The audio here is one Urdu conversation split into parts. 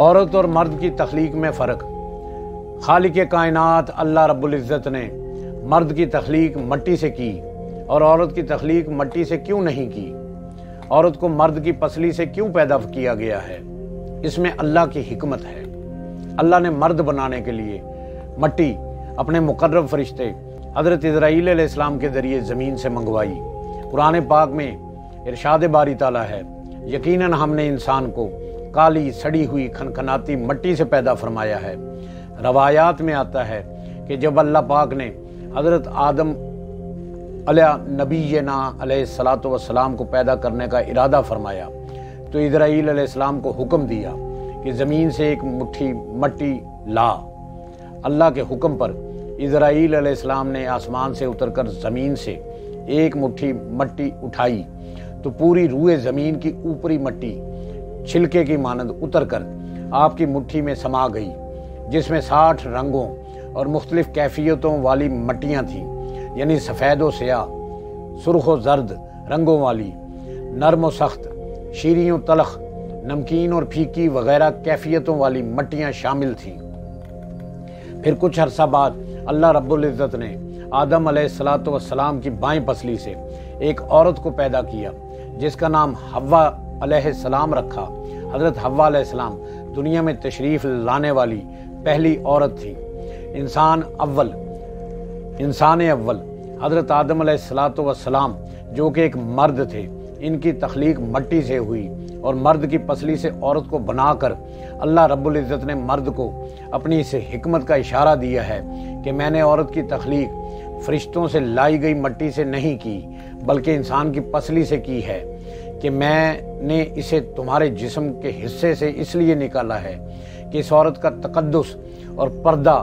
عورت اور مرد کی تخلیق میں فرق۔ خالق کائنات اللہ رب العزت نے مرد کی تخلیق مٹی سے کی اور عورت کی تخلیق مٹی سے کیوں نہیں کی؟ عورت کو مرد کی پسلی سے کیوں پیدا کیا گیا ہے؟ اس میں اللہ کی حکمت ہے۔ اللہ نے مرد بنانے کے لیے مٹی اپنے مقرب فرشتے حضرت اسرائیل علیہ السلام کے ذریعے زمین سے منگوائی۔ قرآن پاک میں ارشاد باری تعالیٰ ہے، یقیناً ہم نے انسان کو کالی سڑی ہوئی کھنکھناتی مٹی سے پیدا فرمایا ہے۔ روایات میں آتا ہے کہ جب اللہ پاک نے حضرت آدم علیہ نبینا علیہ الصلاۃ والسلام کو پیدا کرنے کا ارادہ فرمایا تو اسرائیل علیہ السلام کو حکم دیا کہ زمین سے ایک مٹھی مٹی لا۔ اللہ کے حکم پر اسرائیل علیہ السلام نے آسمان سے اتر کر زمین سے ایک مٹھی مٹی اٹھائی تو پوری روئے زمین کی اوپری مٹی چھلکے کی مانند اتر کر آپ کی مٹھی میں سما گئی، جس میں 60 رنگوں اور مختلف کیفیتوں والی مٹیاں تھیں، یعنی سفید و سیاہ، سرخ و زرد رنگوں والی، نرم و سخت، شیریں و تلخ، نمکین اور پھیکی وغیرہ کیفیتوں والی مٹیاں شامل تھیں۔ پھر کچھ عرصہ بعد اللہ رب العزت نے آدم علیہ الصلاۃ والسلام کی بائیں پسلی سے ایک عورت کو پیدا کیا جس کا نام حوا علیہ السلام رکھا۔ حضرت حوا علیہ السلام دنیا میں تشریف لانے والی پہلی عورت تھی۔ انسان اول حضرت آدم علیہ الصلاۃ والسلام جو کہ ایک مرد تھے، ان کی تخلیق مٹی سے ہوئی اور مرد کی پسلی سے عورت کو بنا کر اللہ رب العزت نے مرد کو اپنی اس حکمت کا اشارہ دیا ہے کہ میں نے عورت کی تخلیق فرشتوں سے لائی گئی مٹی سے نہیں کی بلکہ انسان کی پسلی سے کی ہے، کہ میں نے اسے تمہارے جسم کے حصے سے اس لیے نکالا ہے کہ اس عورت کا تقدس اور پردہ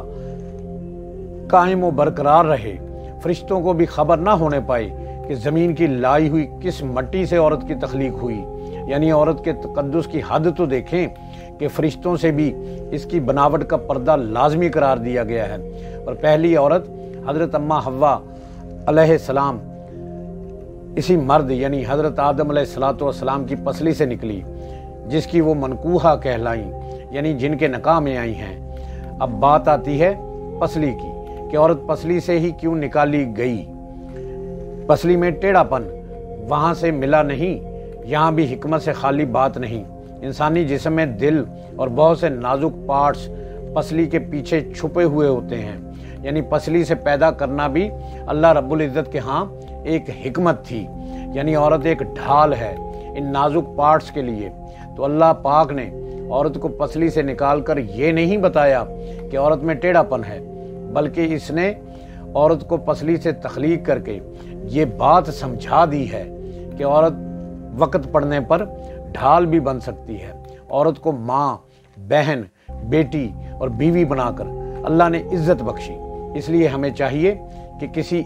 قائم و برقرار رہے، فرشتوں کو بھی خبر نہ ہونے پائے کہ زمین کی لائی ہوئی کس مٹی سے عورت کی تخلیق ہوئی۔ یعنی عورت کے تقدس کی حد تو دیکھیں کہ فرشتوں سے بھی اس کی بناوٹ کا پردہ لازمی قرار دیا گیا ہے، اور پہلی عورت حضرت اماں حوا علیہ السلام اسی مرد یعنی حضرت آدم علیہ الصلاۃ والسلام کی پسلی سے نکلی، جس کی وہ منکوحہ کہلائیں، یعنی جن کے نکاح میں آئی ہیں۔ اب بات آتی ہے پسلی کی کہ عورت پسلی سے ہی کیوں نکالی گئی؟ پسلی میں ٹیڑھا پن وہاں سے ملا نہیں، یہاں بھی حکمت سے خالی بات نہیں۔ انسانی جسم میں دل اور بہت سے نازک پارٹس پسلی کے پیچھے چھپے ہوئے ہوتے ہیں، یعنی پسلی سے پیدا کرنا بھی اللہ رب العزت کے ہاں ایک حکمت تھی، یعنی عورت ایک ڈھال ہے ان نازک پارٹس کے لیے۔ تو اللہ پاک نے عورت کو پسلی سے نکال کر یہ نہیں بتایا کہ عورت میں ٹیڑھا پن ہے، بلکہ اس نے عورت کو پسلی سے تخلیق کر کے یہ بات سمجھا دی ہے کہ عورت وقت پڑنے پر ڈھال بھی بن سکتی ہے۔ عورت کو ماں، بہن، بیٹی اور بیوی بنا کر اللہ نے عزت بخشی، اس لیے ہمیں چاہیے کہ کسی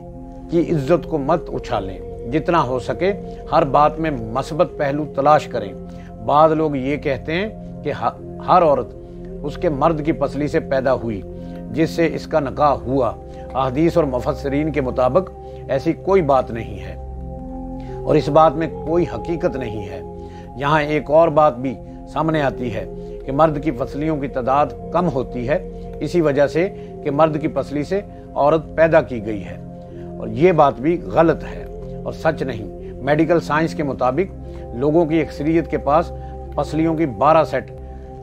کی عزت کو مت اچھالیں، جتنا ہو سکے ہر بات میں مثبت پہلو تلاش کریں۔ بعض لوگ یہ کہتے ہیں کہ ہر عورت اس کے مرد کی پسلی سے پیدا ہوئی جس سے اس کا نکاح ہوا۔ احادیث اور مفسرین کے مطابق ایسی کوئی بات نہیں ہے اور اس بات میں کوئی حقیقت نہیں ہے۔ یہاں ایک اور بات بھی سامنے آتی ہے کہ مرد کی پسلیوں کی تعداد کم ہوتی ہے، اسی وجہ سے کہ مرد کی پسلی سے عورت پیدا کی گئی ہے، اور یہ بات بھی غلط ہے اور سچ نہیں۔ میڈیکل سائنس کے مطابق لوگوں کی اکثریت کے پاس پسلیوں کی 12 سیٹ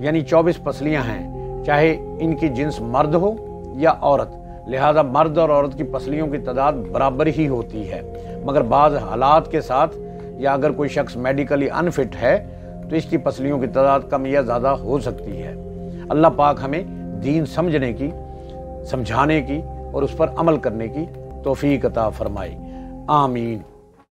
یعنی 24 پسلیاں ہیں، چاہے ان کی جنس مرد ہو یا عورت، لہذا مرد اور عورت کی پسلیوں کی تعداد برابر ہی ہوتی ہے، مگر بعض حالات کے ساتھ یا اگر کوئی شخص میڈیکلی انفٹ ہے تو اس کی پسلیوں کی تعداد کم یا زیادہ ہو سکتی ہے۔ اللہ پاک ہمیں دین سمجھنے کی، سمجھانے کی اور اس پر عمل کرنے کی توفیق عطا فرمائے، آمین۔